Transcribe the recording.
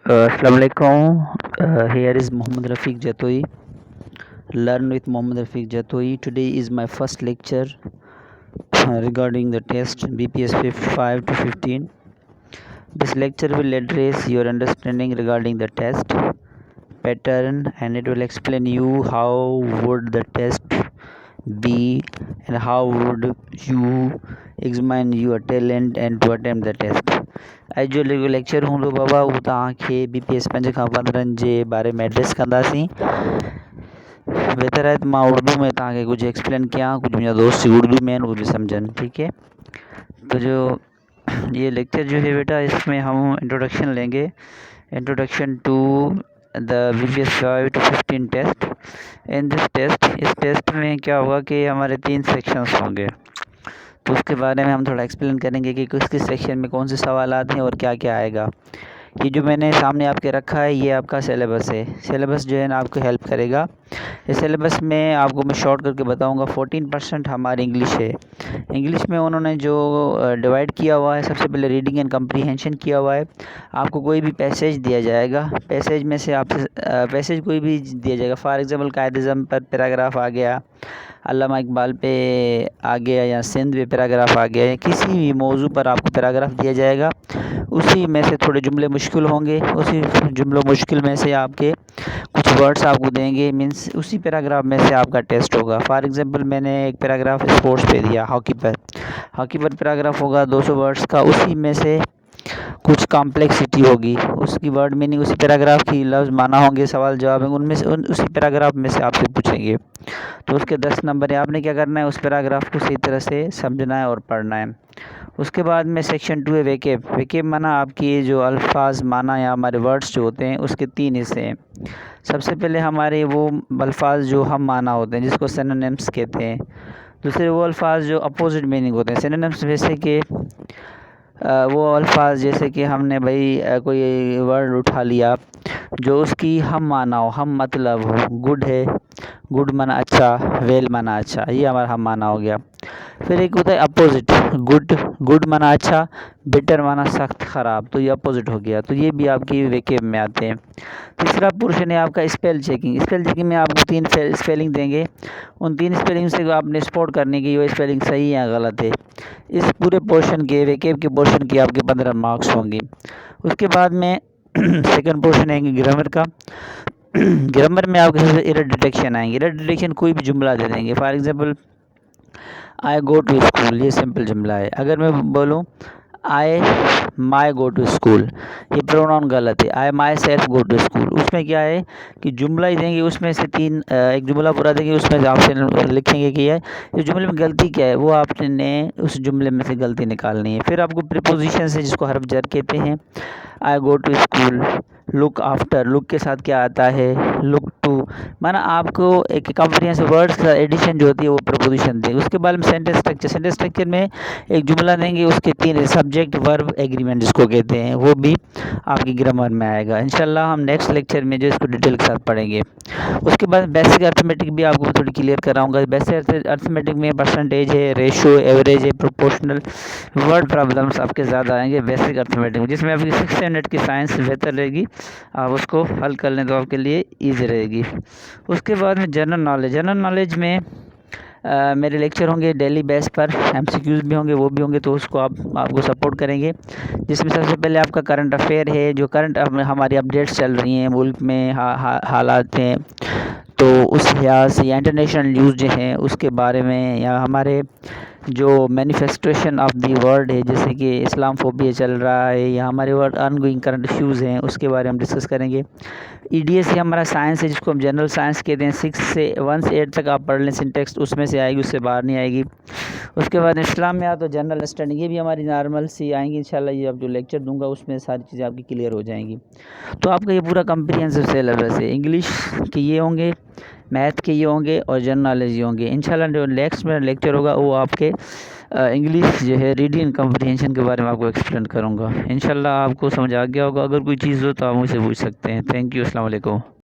Assalamu alaikum. Here is Muhammad Rafiq Jatoi. Learn with Muhammad Rafiq Jatoi. Today is my first lecture regarding the test BPS 5 to 15. This lecture will address your understanding regarding the test pattern, and it will explain you how would the test be and how would you examine your talent and to attempt the test. आज जो lecture हूँ बाबा वो तव्हांखे BPS 5 खां 15 जे बारे में address कंदासीं। बेहतर है तो मां उर्दू में तव्हांखे कुछ एक्सप्लेन कयां, कुछ मुंहिंजा दोस्त उर्दू में वो भी समझन, ठीक है। तो जो ये लेक्चर जो है बेटा, इसमें हम इंट्रोडक्शन लेंगे, introduction to the BPS 5 to 15 test. In this test, इस टेस्ट में क्या होगा कि हमारे 3 सेक्शंस होंगे, तो उसके बारे में हम थोड़ा एक्सप्लेन करेंगे कि किस किस सेक्शन में कौन से सवाल आते हैं और क्या क्या आएगा। ये जो मैंने सामने आपके रखा है ये आपका सिलेबस है। सिलेबस जो है ना आपको हेल्प करेगा। इस सिलेबस में आपको मैं शॉर्ट करके बताऊंगा। 14% हमारी इंग्लिश है। इंग्लिश में उन्होंने जो डिवाइड किया हुआ है, सबसे पहले रीडिंग एंड कम्प्रीहेंशन किया हुआ है। आपको कोई भी पैसेज दिया जाएगा, पैसेज में से आप पैसेज कोई भी दिया जाएगा। फॉर एग्जांपल कायद-ए-आज़म पर पैराग्राफ आ गया, अल्लामा इकबाल पे आ गया, या सिंध पे पैराग्राफ आ गया, या किसी भी मौजू पर आपको पैराग्राफ दिया जाएगा। उसी में से थोड़े जुमले मुश्किल होंगे, उसी जुमलों मुश्किल में से आपके कुछ वर्ड्स आपको देंगे, मीन्स उसी पैराग्राफ में से आपका टेस्ट होगा। फॉर एग्जांपल मैंने एक पैराग्राफ स्पोर्ट्स पे दिया, हॉकी पर पैराग्राफ होगा 200 वर्ड्स का। उसी में से कुछ कॉम्प्लेक्सिटी होगी, उसकी वर्ड मीनिंग, उसी पैराग्राफ की लफ्ज़ माना होंगे, सवाल जवाब है उनमें से, उसी पैराग्राफ में से आपसे पूछेंगे। तो उसके 10 नंबर है। आपने क्या करना है, उस पैराग्राफ को सही तरह से समझना है और पढ़ना है। उसके बाद में सेक्शन 2 है वेकेब। वेकेब माना आपकी जो अल्फाज माना या हमारे वर्ड्स जो होते हैं उसके 3 हिस्से हैं। सबसे पहले हमारे वो अल्फाज जो हम माना होते हैं जिसको सिनोनिम्स कहते हैं। दूसरे वो अल्फाज जो अपोजिट मीनिंग होते हैं। सिनोनिम्स जैसे कि वो अल्फाज जैसे कि हमने भाई कोई वर्ड उठा लिया जो उसकी हम माना हो, हम मतलब हो। गुड है, गुड माना अच्छा, वेल माना अच्छा, ये हमारा हम माना हो गया। फिर एक होता है अपोजिट, गुड माना अच्छा, बेटर माना सख्त ख़राब, तो ये अपोजिट हो गया। तो ये भी आपकी वेकेब में आते हैं। तीसरा पोर्शन है आपका स्पेल चेकिंग। स्पेल चेकिंग में आपको 3 स्पेलिंग देंगे, उन 3 स्पेलिंग से आपने स्पॉट करने की ये स्पेलिंग सही है या गलत है। इस पूरे पोर्शन के, वेकेब के पोर्शन के आपके 15 मार्क्स होंगे। उसके बाद में सेकंड पोर्शन है ग्रामर का। ग्रामर में आपके सबसे एरर डिटेक्शन आएंगे। एरर डिटेक्शन कोई भी जुमला दे देंगे। For example I go to school, ये सिंपल जुमला है। अगर मैं बोलूँ I my go to school, ये प्रोनाउन गलत है। I my self go to school, उसमें क्या है कि जुमला ही देंगे, उसमें से 3 एक जुमला पूरा देंगे, उसमें से ऑप्शन लिखेंगे कि है इस जुमले में गलती क्या है, वो आपने उस जुमले में से गलती निकालनी है। फिर आपको प्रीपोजिशन से, जिसको हर्फ जर कहते हैं, I go to school, look after, look के साथ क्या आता है, लुक टू, माना आपको एक कॉम्प्रिहेंसिव वर्ड्स का एडिशन जो होती है वो प्रपोजिशन देंगे। उसके बाद में सेंटेंस स्ट्रक्चर। सेंटेंस स्ट्रक्चर में एक जुमला देंगे, उसके 3 सब्जेक्ट वर्ब एग्रीमेंट जिसको कहते हैं, वो भी आपकी ग्रामर में आएगा। इंशाल्लाह हम नेक्स्ट लेक्चर में जो इसको डिटेल के साथ पढ़ेंगे। उसके बाद बेसिक अर्थमेटिक भी आपको थोड़ी क्लियर कराऊंगा। बेसिक अर्थमेटिक में परसेंटेज है, रेशो, एवरेज है, प्रोपोर्शनल, वर्ड प्रॉब्लम्स आपके ज़्यादा आएंगे बेसिक अर्थमेटिक में, जिसमें आपकी 6 मिनट की साइंस बेहतर रहेगी। आप उसको हल कर लें तो आपके लिए ईजी रहेगी। उसके बाद में जनरल नॉलेज। जनरल नॉलेज में मेरे लेक्चर होंगे डेली बेस पर, MCQs भी होंगे, वो भी होंगे, तो उसको आपको सपोर्ट करेंगे। जिसमें सबसे पहले आपका करंट अफेयर है, जो करंट हमारी अपडेट्स चल रही हैं मुल्क में, हालात हैं, तो उस लिहाज से, या इंटरनेशनल न्यूज़ जो हैं उसके बारे में, या हमारे जो मैनिफेस्टेशन ऑफ दी वर्ल्ड है, जैसे कि इस्लामफोबिया चल रहा है, या हमारे वर्ल्ड अनगोइंग करंट इश्यूज़ हैं, उसके बारे में हम डिस्कस करेंगे। EDS ही हमारा साइंस है, जिसको हम जनरल साइंस कहते हैं। 1 से 8 तक आप पढ़ लें सिंटेक्स, उसमें से आएगी, उससे बाहर नहीं आएगी। उसके बाद इस्लाम में आ तो जनरल स्टडी, ये भी हमारी नॉर्मल सी आएंगी इंशाल्लाह। ये अब जो लेक्चर दूंगा उसमें सारी चीज़ें आपकी क्लियर हो जाएंगी। तो आपका ये पूरा कम्प्रीहेंसिव सिलेबस है। इंग्लिश के ये होंगे, मैथ के ये होंगे, और जनरल नॉलेज ये होंगे। इंशाल्लाह जो नेक्स्ट में लेक्चर होगा वो आपके इंग्लिश जो है रीडिंग कम्प्रीहेंशन के बारे में आपको एक्सप्लेन करूँगा। इंशाल्लाह आपको समझ आ गया होगा। अगर कोई चीज़ हो तो आप मुझसे पूछ सकते हैं। थैंक यू, अस्सलाम वालेकुम।